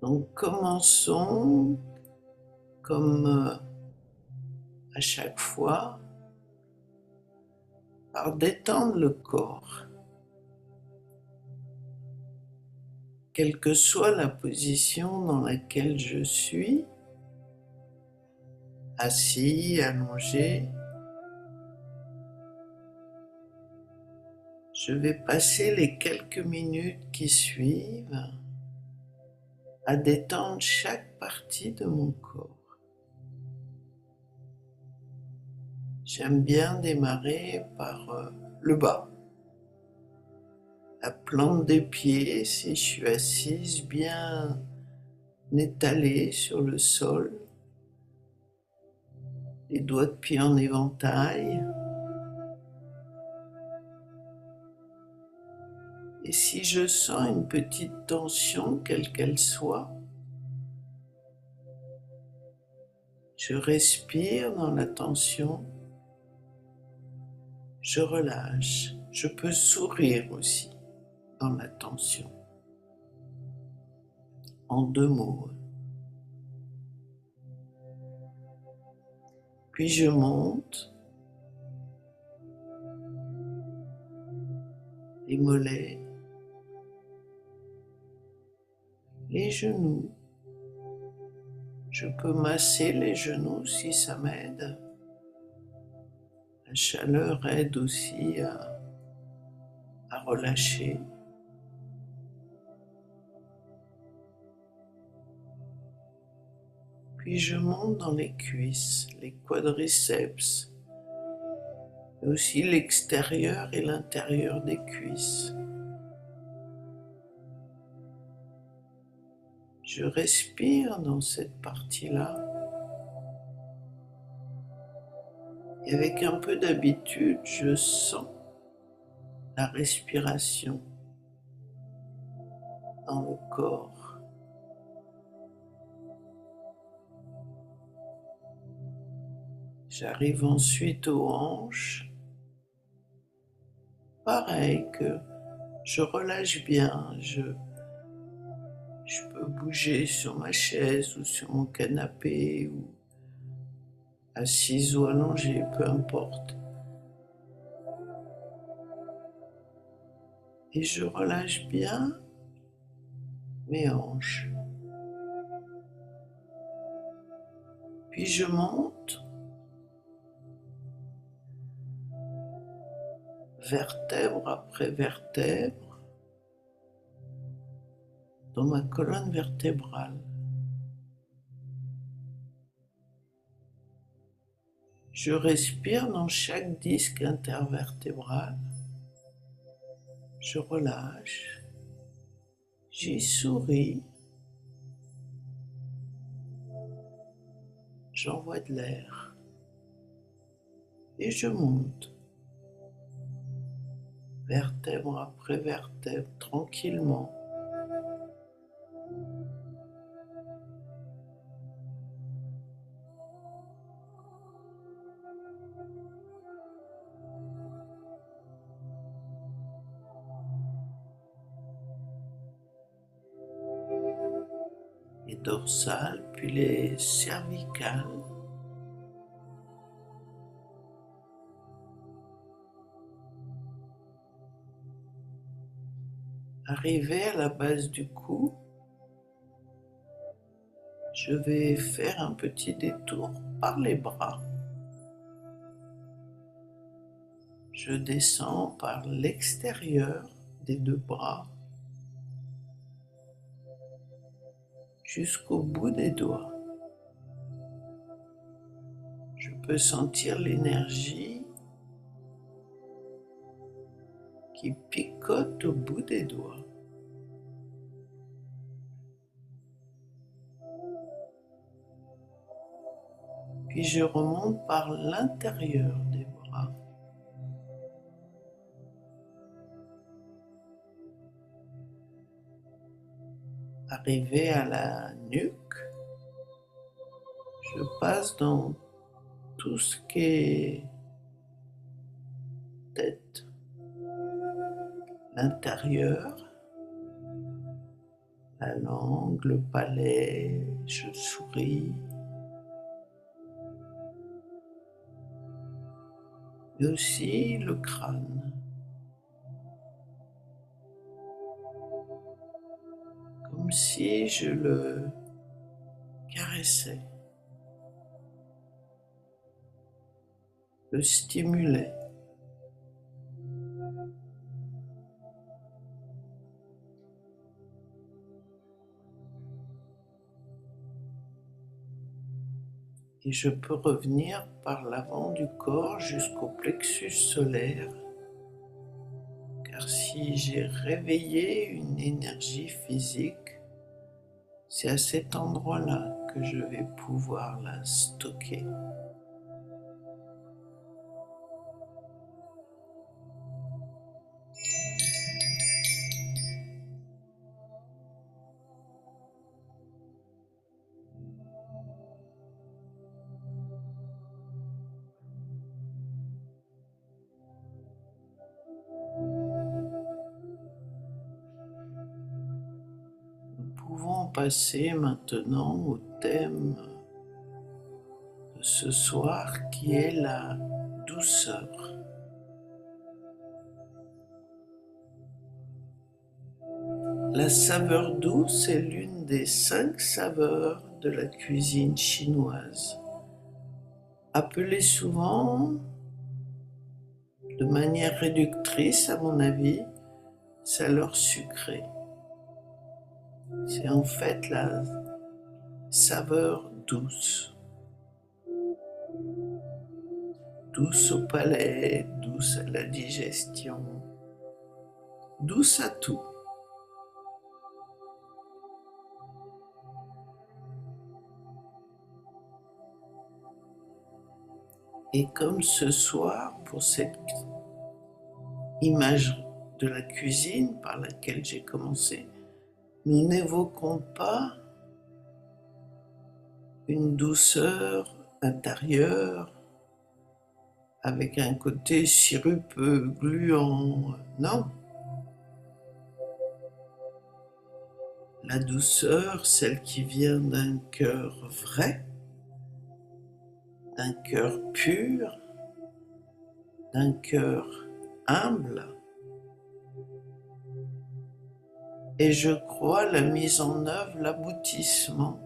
Donc commençons comme à chaque fois par détendre le corps. Quelle que soit la position dans laquelle je suis, assis, allongé, je vais passer les quelques minutes qui suivent à détendre chaque partie de mon corps. J'aime bien démarrer par le bas, la plante des pieds si je suis assise bien étalée sur le sol, les doigts de pied en éventail. Et si je sens une petite tension, quelle qu'elle soit, je respire dans la tension, je relâche. Je peux sourire aussi dans la tension. En 2 mots. Puis je monte les mollets, les genoux. Je peux masser les genoux si ça m'aide. La chaleur aide aussi à relâcher. Puis je monte dans les cuisses, les quadriceps, et aussi l'extérieur et l'intérieur des cuisses. Je respire dans cette partie-là. Et avec un peu d'habitude, je sens la respiration dans le corps. J'arrive ensuite aux hanches. Pareil que je relâche bien, je peux bouger sur ma chaise ou sur mon canapé ou assise ou allongée, peu importe. Et je relâche bien mes hanches. Puis je monte vertèbre après vertèbre dans ma colonne vertébrale. Je respire dans chaque disque intervertébral. Je relâche. J'y souris. J'envoie de l'air. Et je monte. Vertèbre après vertèbre, tranquillement. Les dorsales, puis les cervicales. Arrivé à la base du cou, je vais faire un petit détour par les bras. Je descends par l'extérieur des 2 bras jusqu'au bout des doigts. Je peux sentir l'énergie qui picote au bout des doigts. Puis je remonte par l'intérieur des bras. Arrivé à la nuque, je passe dans tout ce qui est tête, l'intérieur, La langue, le palais, je souris. Et aussi le crâne, comme si je le caressais, le stimulais. Et je peux revenir par l'avant du corps jusqu'au plexus solaire, car si j'ai réveillé une énergie physique, c'est à cet endroit-là que je vais pouvoir la stocker. Nous pouvons passer maintenant au thème de ce soir qui est la douceur. La saveur douce est l'une des 5 saveurs de la cuisine chinoise, appelée souvent, de manière réductrice à mon avis, saveur sucrée. C'est en fait la saveur douce. Douce au palais, douce à la digestion, douce à tout. Et comme ce soir, pour cette image de la cuisine par laquelle j'ai commencé, nous n'évoquons pas une douceur intérieure avec un côté sirupeux, gluant, non. La douceur, celle qui vient d'un cœur vrai, d'un cœur pur, d'un cœur humble, et je crois la mise en œuvre, l'aboutissement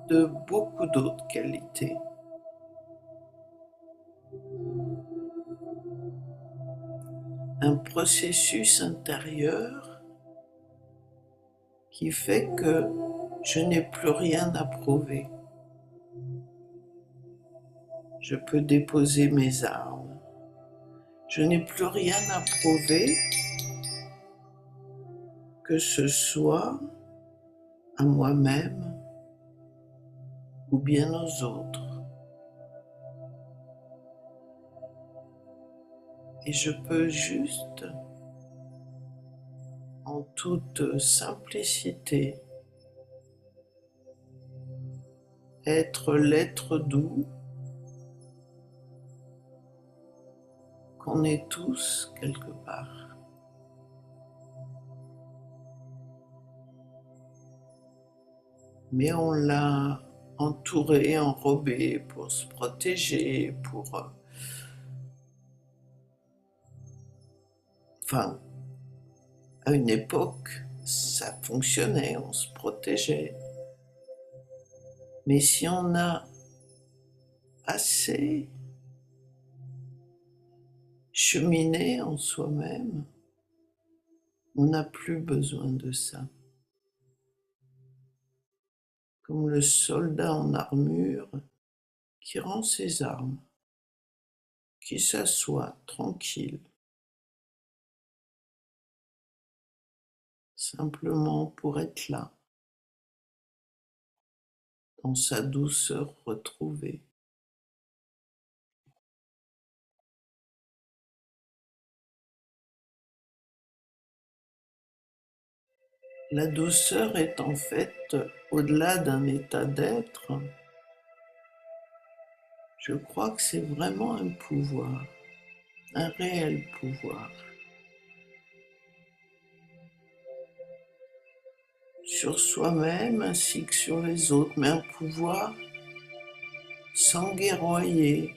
de beaucoup d'autres qualités. Un processus intérieur qui fait que je n'ai plus rien à prouver. Je peux déposer mes armes. Je n'ai plus rien à prouver, que ce soit à moi-même ou bien aux autres. Et je peux juste, en toute simplicité, être l'être doux qu'on est tous quelque part. Mais on l'a entouré, enrobé pour se protéger, Enfin, à une époque, ça fonctionnait, on se protégeait. Mais si on a assez cheminé en soi-même, on n'a plus besoin de ça. Comme le soldat en armure qui rend ses armes, qui s'assoit tranquille, simplement pour être là, dans sa douceur retrouvée. La douceur est en fait, au-delà d'un état d'être, je crois que c'est vraiment un pouvoir, un réel pouvoir. sur soi-même ainsi que sur les autres, mais un pouvoir sans guerroyer,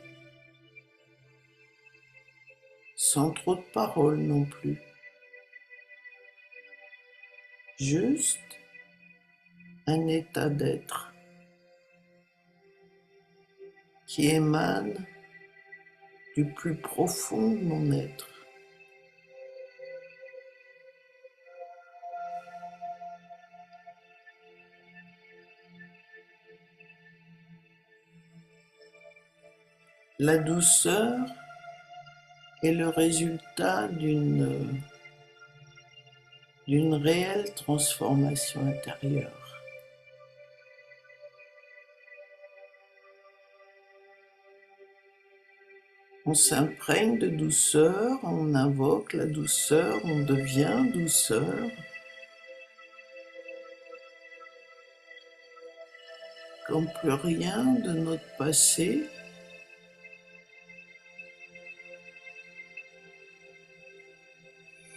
sans trop de paroles non plus. Juste un état d'être qui émane du plus profond de mon être. La douceur est le résultat d'une réelle transformation intérieure. On s'imprègne de douceur, on invoque la douceur, on devient douceur. Comme plus rien de notre passé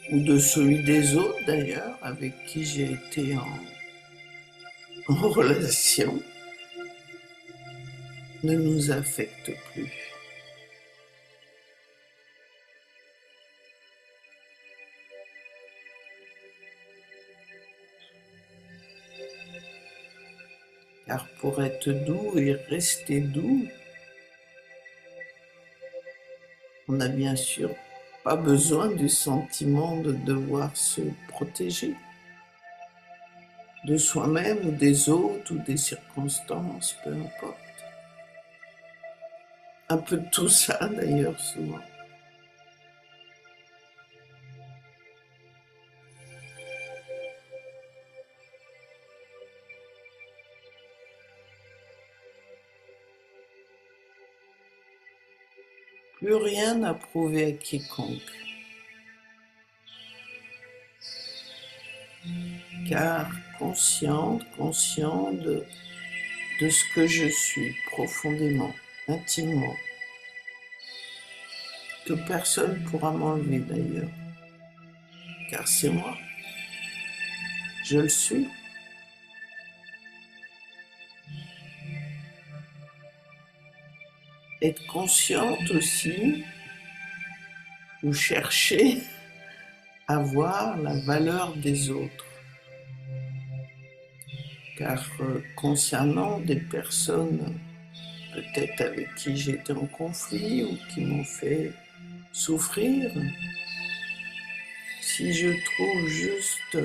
ou de celui des autres d'ailleurs, avec qui j'ai été en relation, ne nous affecte plus. Car pour être doux et rester doux, on n'a bien sûr pas besoin du sentiment de devoir se protéger de soi-même ou des autres ou des circonstances, peu importe. Un peu de tout ça d'ailleurs souvent. Plus rien à prouver à quiconque. Car conscient de ce que je suis profondément, intimement, que personne ne pourra m'enlever d'ailleurs, car c'est moi, je le suis. Être consciente aussi, ou chercher à voir la valeur des autres, car concernant des personnes peut-être avec qui j'étais en conflit ou qui m'ont fait souffrir, si je trouve juste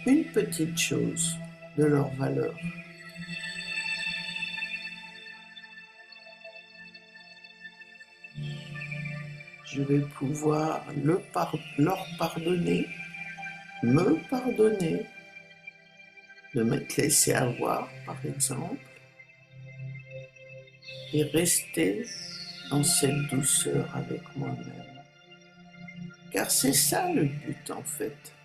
une petite chose de leur valeur, je vais pouvoir leur pardonner, me pardonner, de m'être laissé avoir par exemple, et rester dans cette douceur avec moi-même. Car c'est ça le but en fait.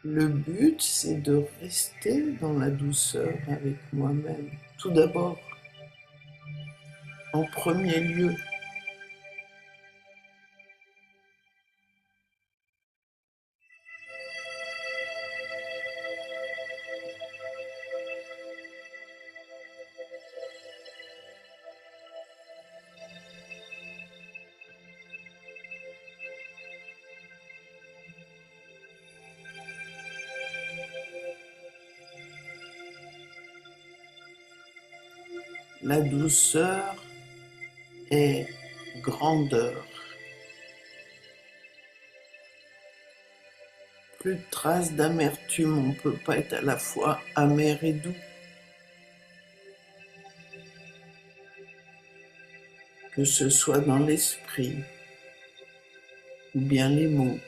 Le but, c'est de rester dans la douceur avec moi-même. Tout d'abord, en premier lieu. La douceur est grandeur. Plus de traces d'amertume, on ne peut pas être à la fois amer et doux. Que ce soit dans l'esprit ou bien les mots.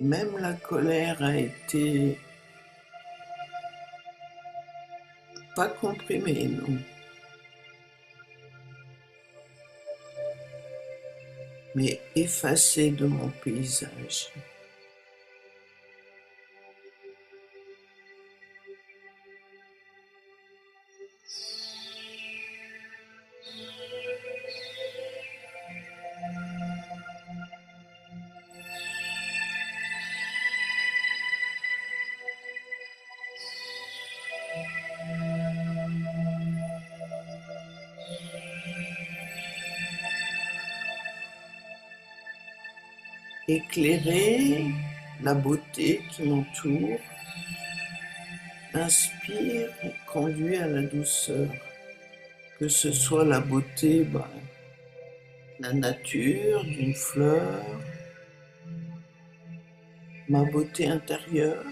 Même la colère a été pas comprimée, non, mais effacée de mon paysage. éclairer la beauté qui m'entoure, inspire et conduit à la douceur. Que ce soit la beauté, la nature, d'une fleur, ma beauté intérieure,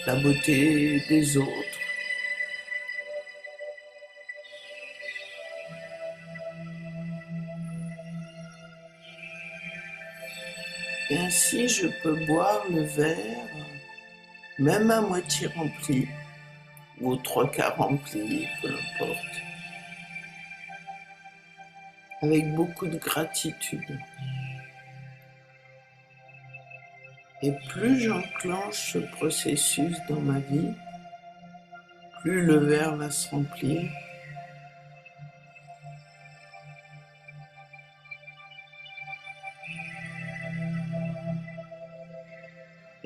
la beauté des autres. Et ainsi, je peux boire le verre, même à moitié rempli, ou aux trois quarts rempli, peu importe, avec beaucoup de gratitude. Et plus j'enclenche ce processus dans ma vie, plus le verre va se remplir.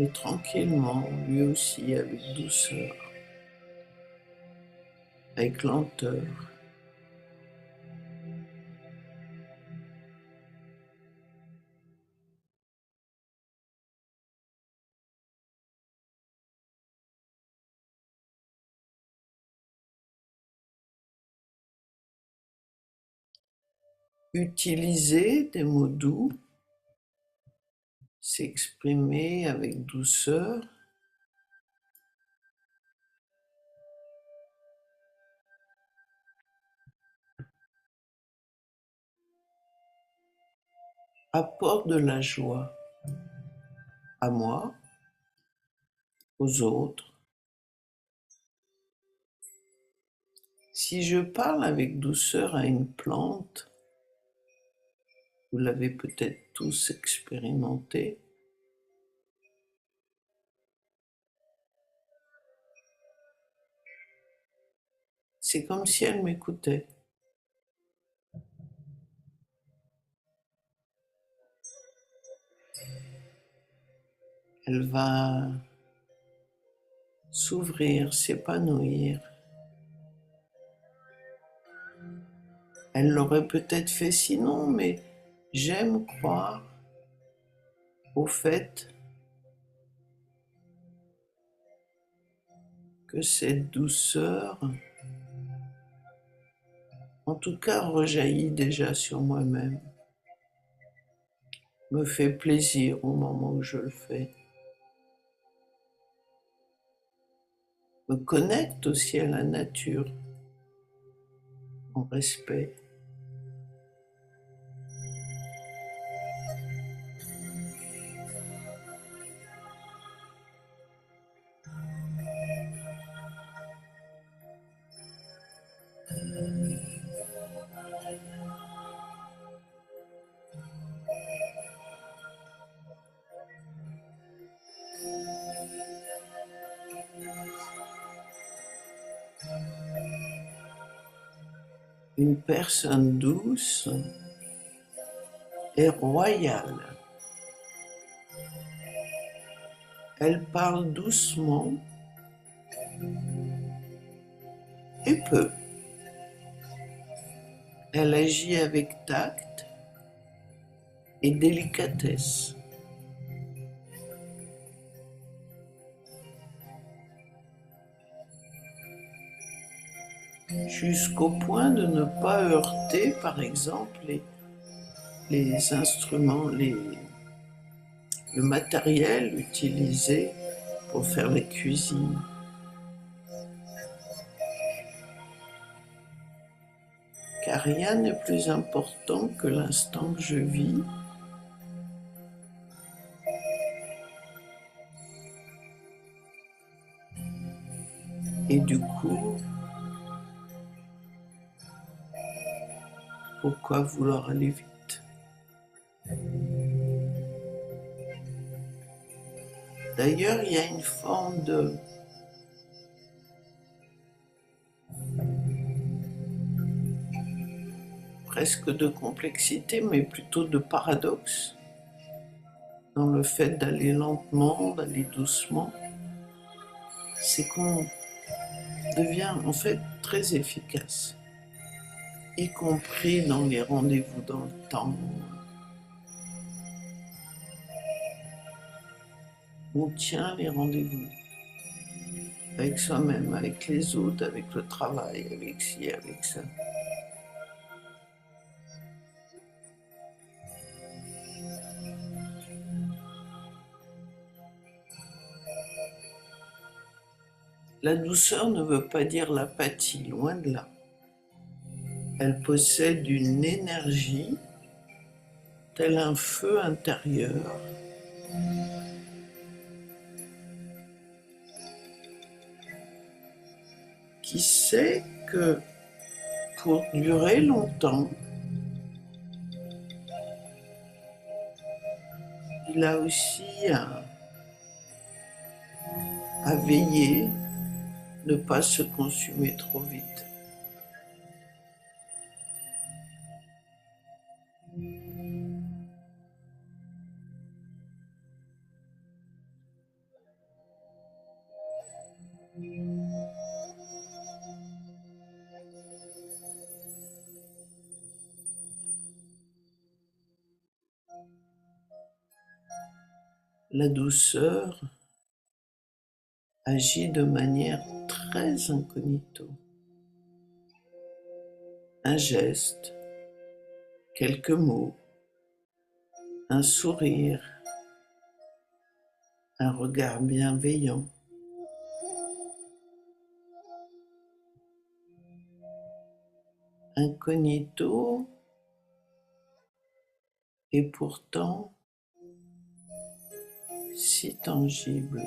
Et tranquillement, lui aussi, avec douceur, avec lenteur. Utiliser des mots doux, s'exprimer avec douceur, apporte de la joie à moi, aux autres. Si je parle avec douceur à une plante, vous l'avez peut-être tous expérimenté, c'est comme si elle m'écoutait. Elle va s'ouvrir, s'épanouir. Elle l'aurait peut-être fait sinon, mais j'aime croire au fait que cette douceur, en tout cas, rejaillit déjà sur moi-même, me fait plaisir au moment où je le fais, me connecte aussi à la nature, en respect. Une personne douce est royale. Elle parle doucement et peu. Elle agit avec tact et délicatesse. Jusqu'au point de ne pas heurter, par exemple, les instruments, le matériel utilisé pour faire la cuisine. Car rien n'est plus important que l'instant que je vis. Et du coup, pourquoi vouloir aller vite? D'ailleurs, il y a une forme de presque de complexité, mais plutôt de paradoxe dans le fait d'aller lentement, d'aller doucement. C'est qu'on devient en fait très efficace. y compris dans les rendez-vous dans le temps. On tient les rendez-vous avec soi-même, avec les autres, avec le travail, avec ci, avec ça. La douceur ne veut pas dire l'apathie, loin de là. Elle possède une énergie, tel un feu intérieur, qui sait que pour durer longtemps, il a aussi à veiller, ne pas se consumer trop vite. La douceur agit de manière très incognito. Un geste, quelques mots, un sourire, un regard bienveillant. Incognito et pourtant si tangible.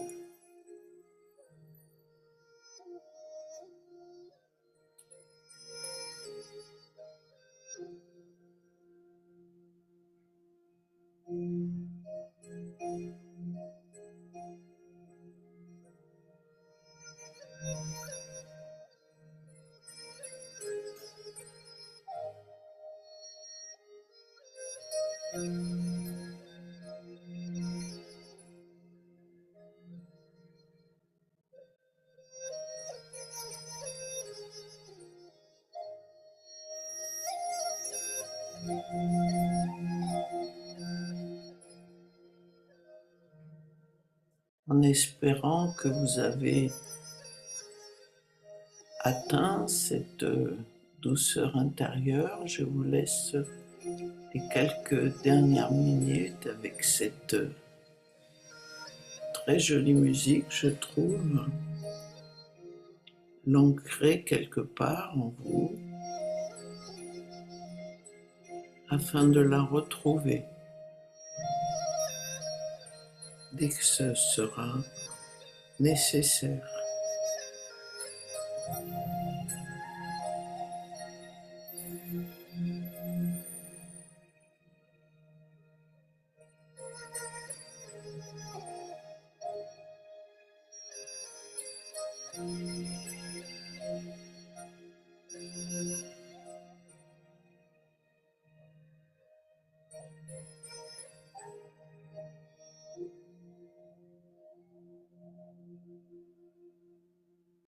En espérant que vous avez atteint cette douceur intérieure, je vous laisse les quelques dernières minutes avec cette très jolie musique, je trouve, l'ancrer quelque part en vous afin de la retrouver dès que ce sera nécessaire.